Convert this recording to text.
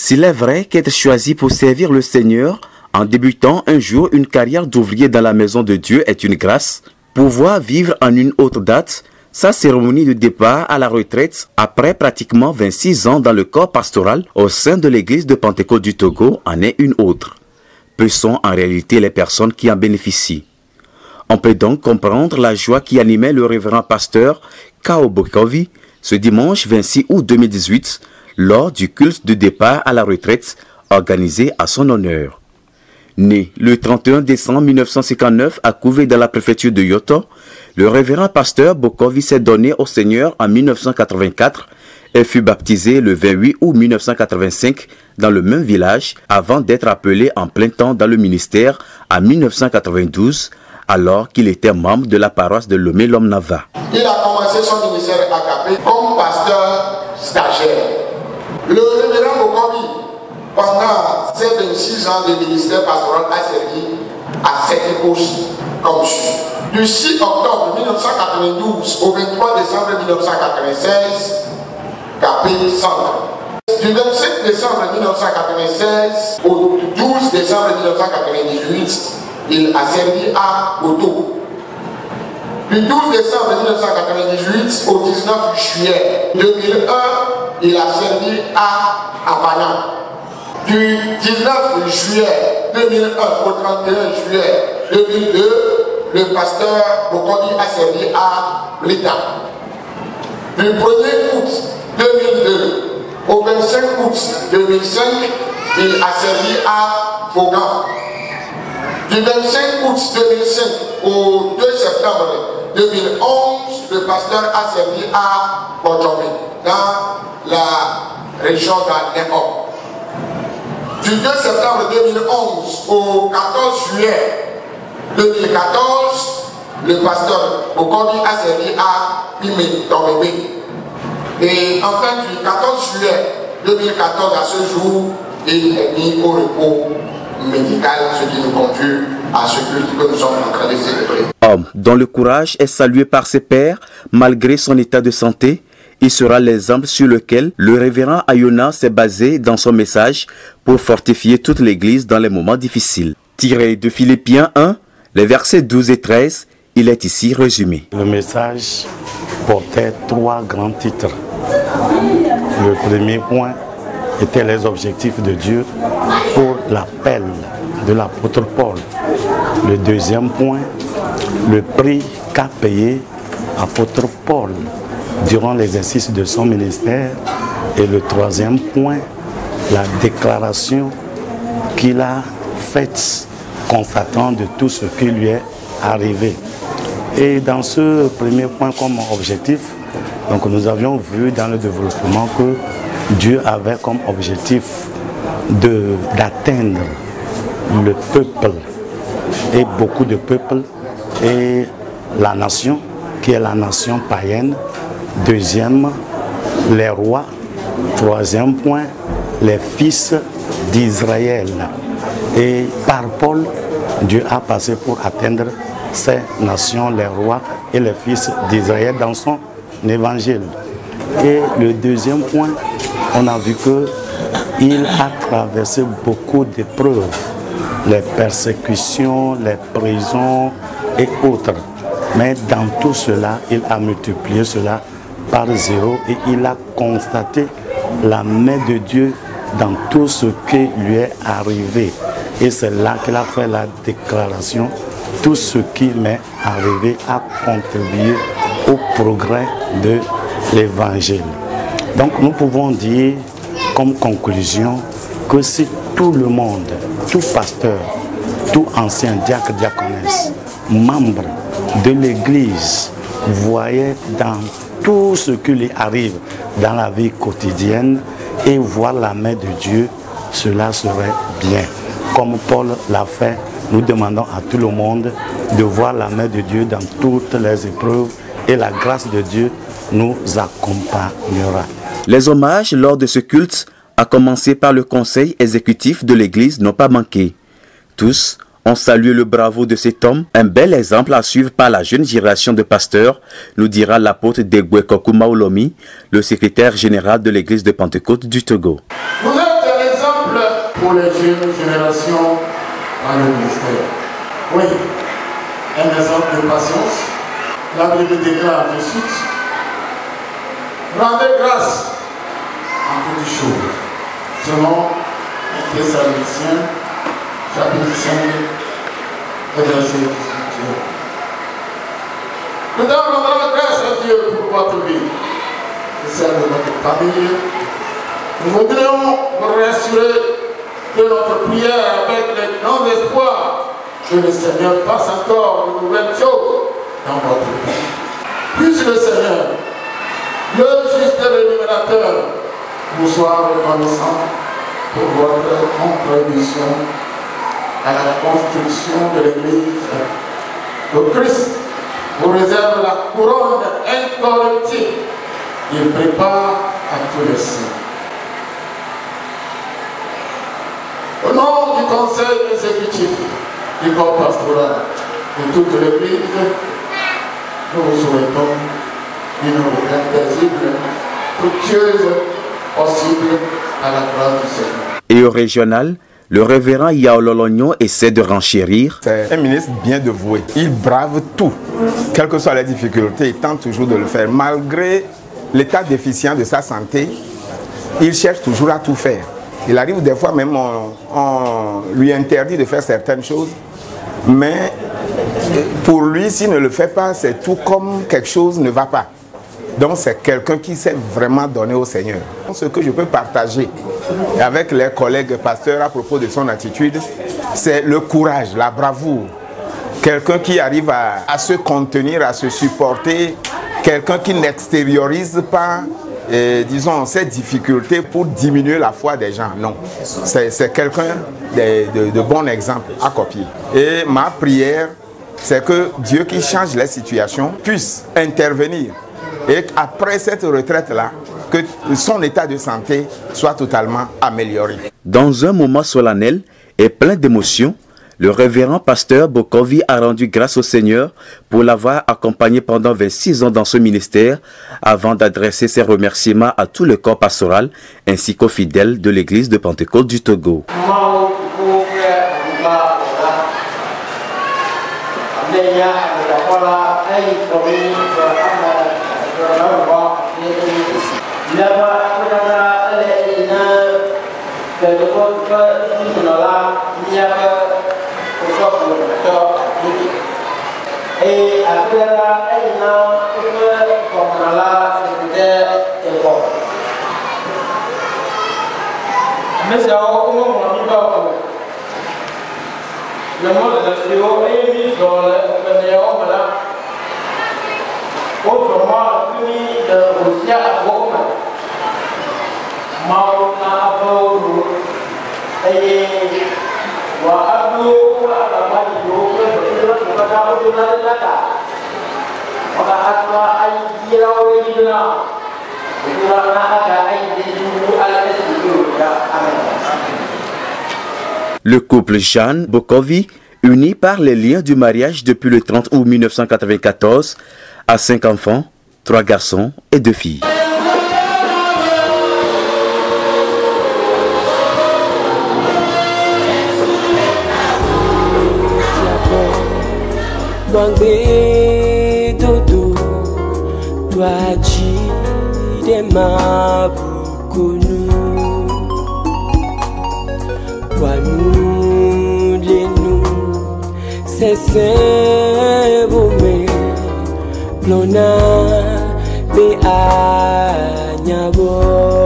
S'il est vrai qu'être choisi pour servir le Seigneur en débutant un jour une carrière d'ouvrier dans la maison de Dieu est une grâce, pouvoir vivre en une autre date sa cérémonie de départ à la retraite après pratiquement 26 ans dans le corps pastoral au sein de l'église de Pentecôte du Togo en est une autre. Peu sont en réalité les personnes qui en bénéficient. On peut donc comprendre la joie qui animait le révérend pasteur Kao Bokovi ce dimanche 26 août 2018 lors du culte de départ à la retraite organisé à son honneur. Né le 31 décembre 1959 à Kouvé dans la préfecture de Yoto, le révérend pasteur Bokovi s'est donné au Seigneur en 1984 et fut baptisé le 28 août 1985 dans le même village avant d'être appelé en plein temps dans le ministère en 1992 alors qu'il était membre de la paroisse de Lomé-Lom-Nava. Il a commencé son ministère à Capé comme pasteur stagiaire. Le révérend Bokovi, pendant ces 26 ans de ministère pastoral, a servi à 7 postes comme suit. Du 6 octobre 1992 au 23 décembre 1996, Capé Centre. Du 27 décembre 1996 au 12 décembre 1998, il a servi à Oto. Du 12 décembre 1998 au 19 juillet 2001, il a servi à Havana. Du 19 juillet 2001 au 31 juillet 2002, le pasteur Bokovi a servi à l'État. Du 1er août 2002 au 25 août 2005, il a servi à Vaughan. Du 25 août 2005 au 2 septembre 2011, le pasteur a servi à Bodjomé, dans la région d'Anéop. Du 2 septembre 2011 au 14 juillet 2014, le pasteur Bokovi a servi à Pimé, dans le Bé. Et enfin, du 14 juillet 2014 à ce jour, il est mis au repos médical, ce qui nous conduit à ce culte que nous sommes en train de célébrer. Homme dont le courage est salué par ses pairs, malgré son état de santé, il sera l'exemple sur lequel le révérend Ayona s'est basé dans son message pour fortifier toute l'Église dans les moments difficiles. Tiré de Philippiens 1, les versets 12 et 13, il est ici résumé. Le message portait 3 grands titres. Le premier point était les objectifs de Dieu pour l'appel de l'apôtre Paul. Le deuxième point, le prix qu'a payé l'apôtre Paul durant l'exercice de son ministère. Et le troisième point, la déclaration qu'il a faite constatant de tout ce qui lui est arrivé. Et dans ce premier point comme objectif, donc nous avions vu dans le développement que Dieu avait comme objectif d'atteindre le peuple et beaucoup de peuples et la nation qui est la nation païenne. Deuxième, les rois. Troisième point, les fils d'Israël. Et par Paul, Dieu a passé pour atteindre ces nations, les rois et les fils d'Israël dans son évangile. Et le deuxième point, on a vu qu'il a traversé beaucoup d'épreuves, les persécutions, les prisons et autres. Mais dans tout cela, il a multiplié cela par 0 et il a constaté la main de Dieu dans tout ce qui lui est arrivé. Et c'est là qu'il a fait la déclaration: tout ce qui m'est arrivé a contribué au progrès de l'évangile. Donc nous pouvons dire comme conclusion que si tout le monde, tout pasteur, tout ancien diacre, diaconesse, membre de l'Église voyait dans tout ce qui lui arrive dans la vie quotidienne et voir la main de Dieu, cela serait bien. Comme Paul l'a fait, nous demandons à tout le monde de voir la main de Dieu dans toutes les épreuves et la grâce de Dieu nous accompagnera. Les hommages lors de ce culte, à commencer par le conseil exécutif de l'Église, n'ont pas manqué. Tous ont salué le bravo de cet homme, un bel exemple à suivre par la jeune génération de pasteurs, nous dira l'apôtre Degwe Kokou Maolomi, le secrétaire général de l'Église de Pentecôte du Togo. Vous êtes un exemple pour les jeunes générations dans le ministère. Oui, un exemple de patience. La Bible déclare, je cite, rendez grâce en toutes choses, selon Thessaloniciens, chapitre 5, verset 18. Nous devons rendre grâce à Dieu pour votre vie et celle de notre famille. Nous voudrions vous rassurer que notre prière avec les grands espoirs que le Seigneur fasse encore de nouvelles choses dans votre vie. Puisse le Seigneur, le juste rémunérateur, vous soit reconnaissant pour votre contribution à la construction de l'Église. Le Christ vous réserve la couronne incorruptible qu'il prépare à tous les saints. Au nom du conseil exécutif du corps pastoral de toute l'Église, nous vous souhaitons une retraite paisible, fructueuse, possible à la grâce du Seigneur. Et au régional, le révérend Yao Lolognon essaie de renchérir. C'est un ministre bien dévoué. Il brave tout, quelles que soient les difficultés, il tente toujours de le faire. Malgré l'état déficient de sa santé, il cherche toujours à tout faire. Il arrive des fois même, on lui interdit de faire certaines choses, mais pour lui, s'il ne le fait pas, c'est tout comme quelque chose ne va pas. Donc c'est quelqu'un qui s'est vraiment donné au Seigneur. Ce que je peux partager avec les collègues pasteurs à propos de son attitude, c'est le courage, la bravoure. Quelqu'un qui arrive à se contenir, à se supporter, quelqu'un qui n'extériorise pas, disons, ces difficultés pour diminuer la foi des gens. Non, c'est quelqu'un de bon exemple à copier. Et ma prière, c'est que Dieu qui change les situations puisse intervenir. Et après cette retraite-là, que son état de santé soit totalement amélioré. Dans un moment solennel et plein d'émotions, le révérend pasteur Bokovi a rendu grâce au Seigneur pour l'avoir accompagné pendant 26 ans dans ce ministère avant d'adresser ses remerciements à tout le corps pastoral ainsi qu'aux fidèles de l'église de Pentecôte du Togo. Le couple Jeanne Bokovi, uni par les liens du mariage depuis le 30 août 1994, a 5 enfants, 3 garçons et 2 filles. C'est beau mais l'on a des agnabo.